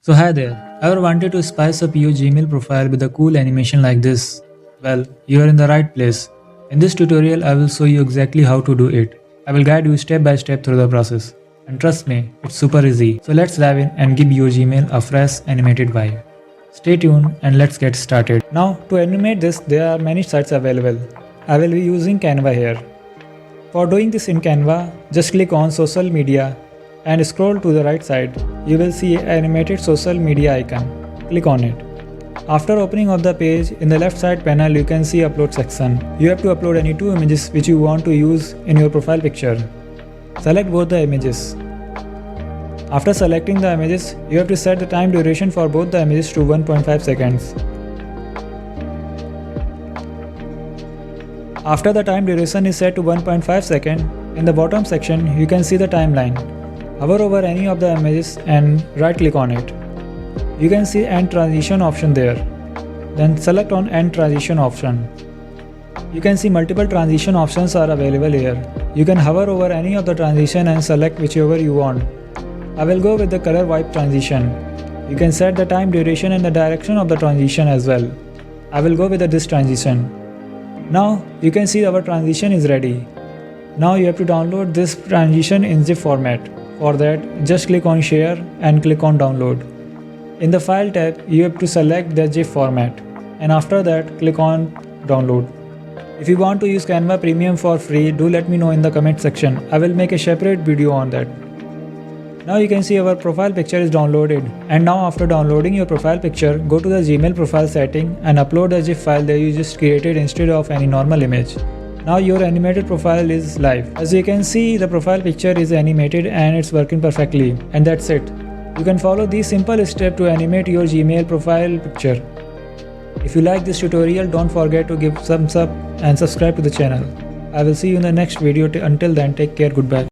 So hi there, ever wanted to spice up your Gmail profile with a cool animation like this? Well, you are in the right place. In this tutorial, I will show you exactly how to do it. I will guide you step by step through the process. And trust me, it's super easy. So let's dive in and give your Gmail a fresh animated vibe. Stay tuned and let's get started. Now, to animate this, there are many sites available. I will be using Canva here. For doing this in Canva, just click on social media and scroll to the right side. You will see an animated social media icon. Click on it. After opening of the page, in the left side panel you can see upload section. You have to upload any two images which you want to use in your profile picture. Select both the images. After selecting the images, you have to set the time duration for both the images to 1.5 seconds. After the time duration is set to 1.5 seconds, in the bottom section you can see the timeline. Hover over any of the images and right click on it. You can see end transition option there. Then select on end transition option. You can see multiple transition options are available here. You can hover over any of the transition and select whichever you want. I will go with the color wipe transition. You can set the time duration and the direction of the transition as well. I will go with this transition. Now you can see our transition is ready. Now you have to download this transition in GIF format. For that, just click on share and click on download. In the file tab, you have to select the GIF format and after that click on download. If you want to use Canva Premium for free, do let me know in the comment section. I will make a separate video on that. Now you can see our profile picture is downloaded, and now after downloading your profile picture, go to the Gmail profile setting and upload the GIF file that you just created instead of any normal image. Now your animated profile is live. As you can see, the profile picture is animated and it's working perfectly, and that's it. You can follow these simple steps to animate your Gmail profile picture. If you like this tutorial, don't forget to give thumbs up and subscribe to the channel. I will see you in the next video. Until then, take care. Goodbye.